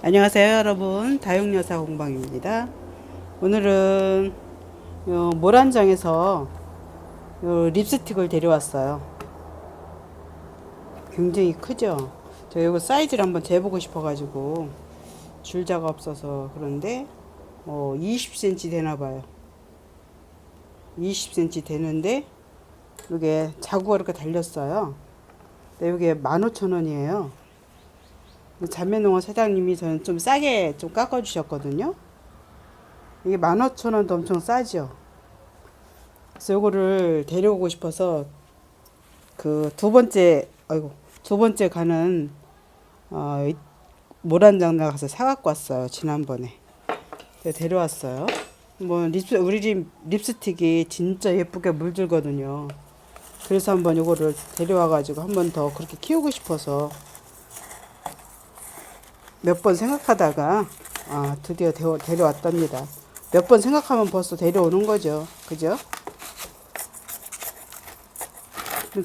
안녕하세요 여러분, 다육여사 공방입니다. 오늘은 모란장에서 립스틱을 데려왔어요. 굉장히 크죠. 저 이거 사이즈를 한번 재보고 싶어 가지고 줄자가 없어서. 그런데 20cm 되나봐요. 20cm 되는데 이게 자구가 이렇게 달렸어요. 근데 이게 15,000원이에요. 자매농원 사장님이 저는 좀 싸게 좀 깎아주셨거든요. 이게 15,000원도 엄청 싸죠. 그래서 요거를 데려오고 싶어서 그 두 번째 가는 모란장 나가서 사갖고 왔어요. 지난번에 데려왔어요. 우리 집 립스틱이 진짜 예쁘게 물들거든요. 그래서 한번 요거를 데려와가지고 한번 더 그렇게 키우고 싶어서 몇 번 생각하다가 드디어 데려왔답니다. 몇 번 생각하면 벌써 데려오는 거죠. 그죠?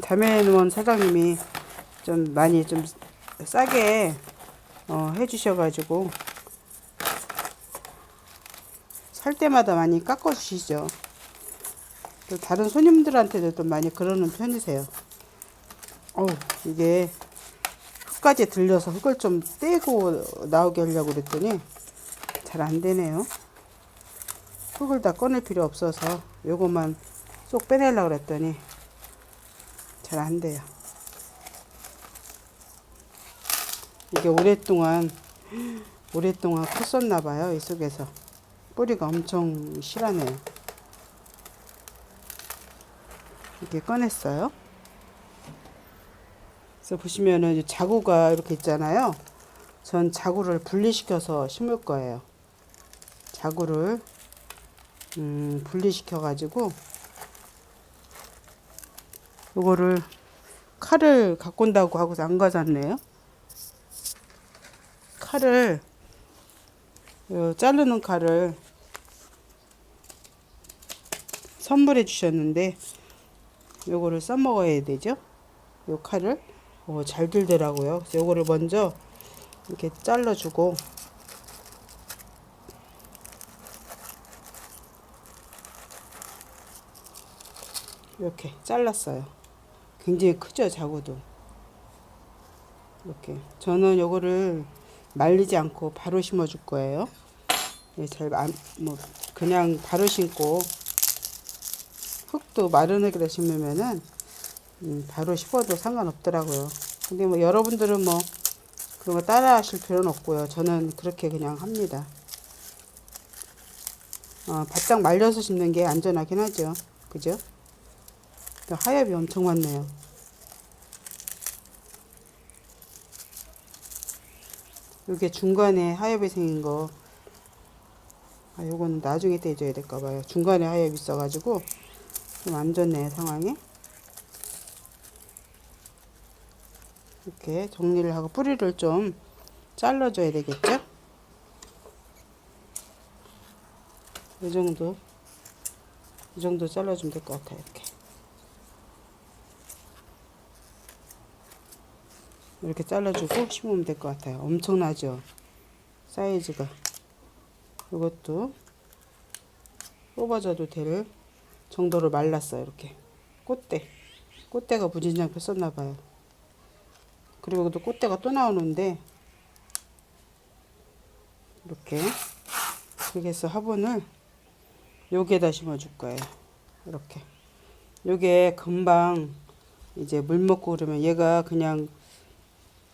다매농원 사장님이 좀 많이 좀 싸게 해주셔가지고 살 때마다 많이 깎아주시죠. 또 다른 손님들한테도 좀 많이 그러는 편이세요. 이게 흙까지 들려서 흙을 좀 떼고 나오게 하려고 그랬더니 잘 안 되네요. 흙을 다 꺼낼 필요 없어서 요것만 쏙 빼내려고 그랬더니 잘 안 돼요. 이게 오랫동안 컸었나 봐요. 이 속에서 뿌리가 엄청 실하네요. 이렇게 꺼냈어요. 그래서 보시면은 자구가 이렇게 있잖아요. 전 자구를 분리시켜서 심을 거예요. 자구를 분리시켜 가지고 요거를 칼을 갖고 온다고 하고서 안 가져왔네요. 자르는 칼을 선물해 주셨는데 요거를 써먹어야 되죠. 요 칼을 잘 들더라고요. 그래서 요거를 먼저 이렇게 잘라주고 이렇게 잘랐어요. 굉장히 크죠, 자구도. 이렇게 저는 요거를 말리지 않고 바로 심어 줄 거예요. 그냥 바로 심고 흙도 마른 흙에다 심으면은 바로 심어도 상관없더라고요. 근데 여러분들은 그런 거 따라 하실 필요는 없고요. 저는 그렇게 그냥 합니다. 바짝 말려서 심는 게 안전하긴 하죠. 그죠? 하엽이 엄청 많네요. 이게 중간에 하엽이 생긴 거, 요거는 나중에 떼줘야 될까봐요. 중간에 하엽이 있어가지고 좀 안 좋네, 상황이. 이렇게 정리를 하고 뿌리를 좀 잘라줘야 되겠죠? 이 정도 잘라주면 될 것 같아요. 이렇게 잘라주고 심으면 될 것 같아요. 엄청나죠? 사이즈가. 이것도 뽑아줘도 될 정도로 말랐어요. 이렇게 꽃대가 무진장 폈었나봐요. 그리고 또 꽃대가 또 나오는데 이렇게 해서 화분을 여기에다 심어줄 거예요. 이렇게. 요게 금방 이제 물 먹고 그러면 얘가 그냥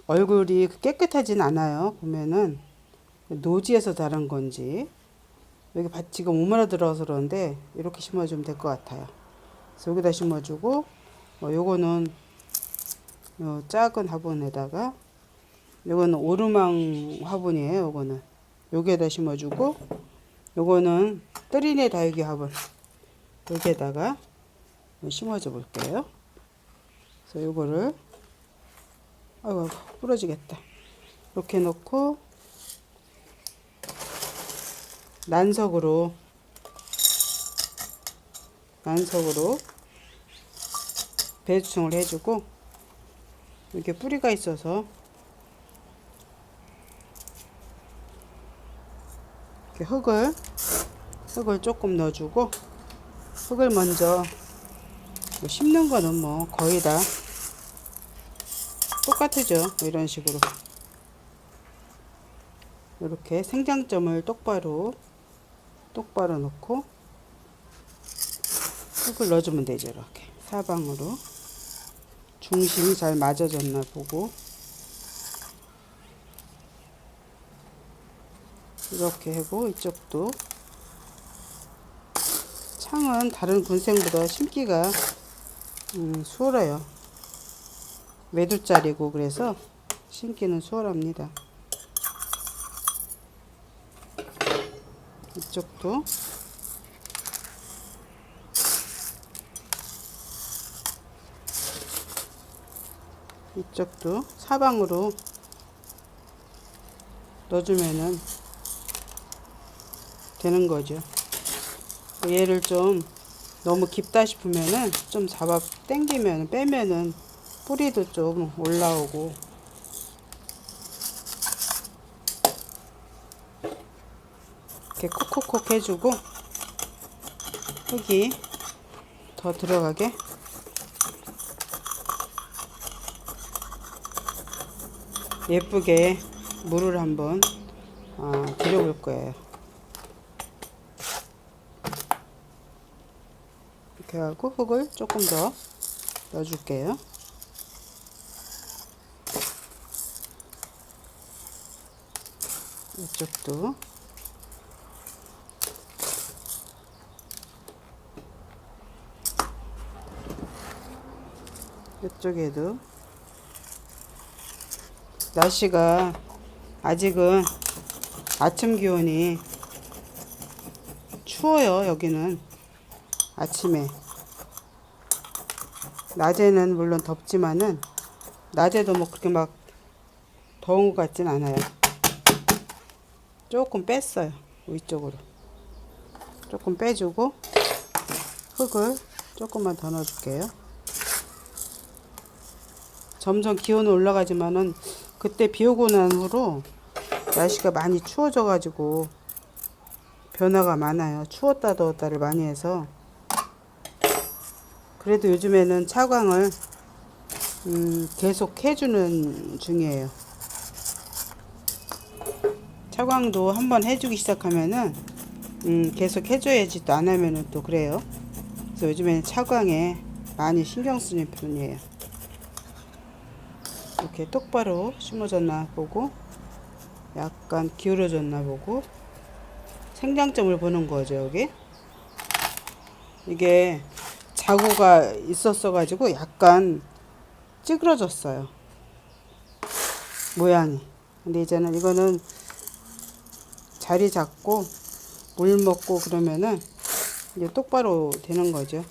얼굴이 깨끗하진 않아요. 보면은 노지에서 자란 건지 여기 지금 오므라 들어서 그러는데 이렇게 심어주면 될 것 같아요. 그래서 여기다 심어주고 요거는 요 작은 화분에다가 요거는 오르망 화분이에요. 요거는 여기에다 심어주고 요거는 뜨리네 다육이 화분 여기에다가 심어줘 볼게요. 그래서 요거를 아이고 부러지겠다. 이렇게 놓고 난석으로 배수청을 해주고 이렇게 뿌리가 있어서 이렇게 흙을 조금 넣어주고, 흙을 먼저, 심는 거는 뭐 거의 다 똑같으죠. 이런 식으로 이렇게 생장점을 똑바로 놓고 흙을 넣어주면 되죠. 이렇게 사방으로 중심이 잘 맞아졌나 보고, 이렇게 하고, 이쪽도 창은 다른 군생보다 심기가 수월해요. 외두짜리고 그래서 심기는 수월합니다. 이쪽도 사방으로 넣어주면은 되는 거죠. 얘를 좀 너무 깊다 싶으면은 좀 잡아 당기면 빼면은 뿌리도 좀 올라오고, 이렇게 콕콕콕 해주고 흙이 더 들어가게 예쁘게 물을 한번 들여볼 거예요. 이렇게 하고 흙을 조금 더 넣어줄게요. 이쪽도 이쪽에도. 날씨가 아직은 아침 기온이 추워요. 여기는 아침에. 낮에는 물론 덥지만은 낮에도 뭐 그렇게 막 더운 것 같진 않아요. 조금 뺐어요. 위쪽으로 조금 빼주고 흙을 조금만 더 넣어줄게요. 점점 기온은 올라가지만은 그때 비 오고 난 후로 날씨가 많이 추워져 가지고 변화가 많아요. 추웠다 더웠다를 많이 해서. 그래도 요즘에는 차광을 계속 해주는 중이에요. 차광도 한번 해주기 시작하면은 계속 해줘야지, 또 안 하면은 또 그래요. 그래서 요즘에는 차광에 많이 신경 쓰는 편이에요. 이렇게 똑바로 심어졌나 보고, 약간 기울어졌나 보고, 생장점을 보는 거죠. 여기 이게 자구가 있었어 가지고 약간 찌그러졌어요, 모양이. 근데 이제는 이거는 자리 잡고 물 먹고 그러면은 이제 똑바로 되는 거죠.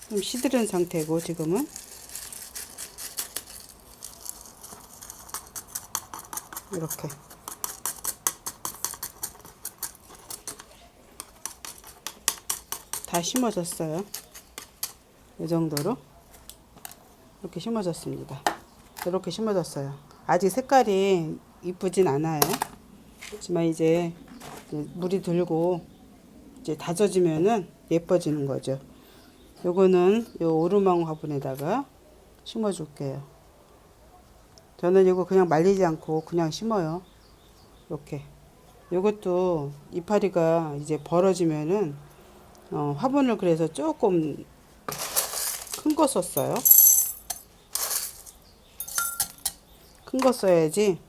좀 시들은 상태고 지금은. 이렇게 다 심어졌어요. 이 정도로 이렇게 심어졌습니다. 이렇게 심어졌어요. 아직 색깔이 이쁘진 않아요. 하지만 이제 물이 들고 이제 다져지면은 예뻐지는 거죠. 요거는 요 오르막 화분에다가 심어 줄게요. 저는 이거 그냥 말리지 않고 그냥 심어요. 이렇게. 요것도 이파리가 이제 벌어지면은 화분을 그래서 조금 큰 거 썼어요. 큰 거 써야지.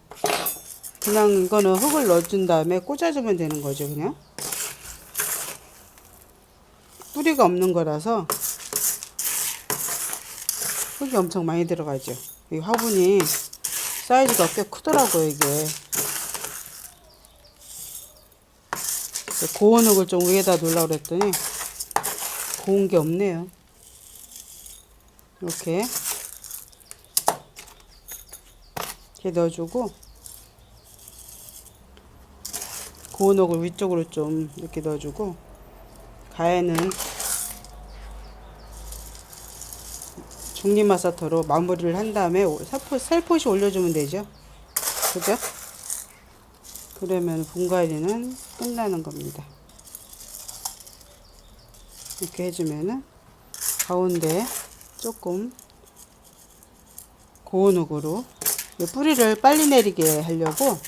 그냥 이거는 흙을 넣어준 다음에 꽂아주면 되는 거죠. 그냥 뿌리가 없는 거라서 흙이 엄청 많이 들어가죠. 이 화분이 사이즈가 꽤 크더라고요. 이게 고운 흙을 좀 위에다 놓으려고 그랬더니 고운 게 없네요. 이렇게 넣어주고, 고운 흙을 위쪽으로 좀 이렇게 넣어주고, 가에는 중립마사터로 마무리를 한 다음에 살포시 올려주면 되죠. 그죠? 그러면 분갈이는 끝나는 겁니다. 이렇게 해주면은 가운데 조금 고운 흙으로, 뿌리를 빨리 내리게 하려고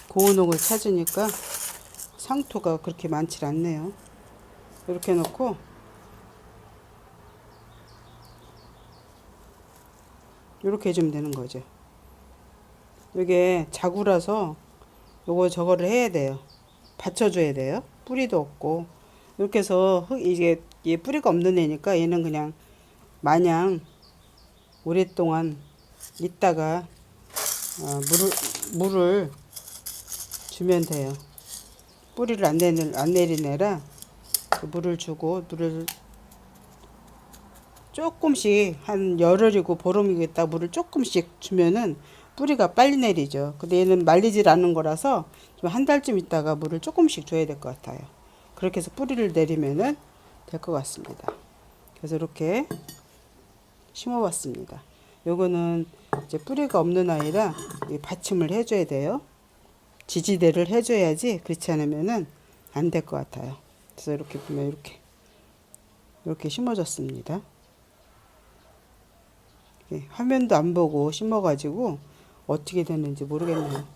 고운 흙을 찾으니까 상토가 그렇게 많지 않네요. 이렇게 놓고 이렇게 해주면 되는 거죠. 이게 자구라서 요거 저거를 해야 돼요. 받쳐줘야 돼요. 뿌리도 없고. 이렇게 해서 이게 얘 뿌리가 없는 애니까 얘는 그냥 마냥 오랫동안 있다가 물을 주면 돼요. 뿌리를 안 내린 애라 물을 주고, 물을 조금씩 한 열흘이고 보름이겠다 물을 조금씩 주면은 뿌리가 빨리 내리죠. 근데 얘는 말리질 않은 거라서 좀 한 달쯤 있다가 물을 조금씩 줘야 될 것 같아요. 그렇게 해서 뿌리를 내리면은 될 것 같습니다. 그래서 이렇게 심어봤습니다. 요거는 이제 뿌리가 없는 아이라 받침을 해줘야 돼요. 지지대를 해줘야지, 그렇지 않으면은 안 될 것 같아요. 그래서 이렇게 보면 이렇게 심어졌습니다. 화면도 안 보고 심어가지고 어떻게 됐는지 모르겠네요.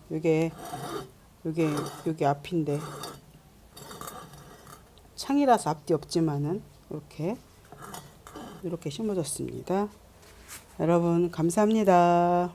여기 앞인데 창이라서 앞뒤 없지만은 이렇게 심어졌습니다. 여러분 감사합니다.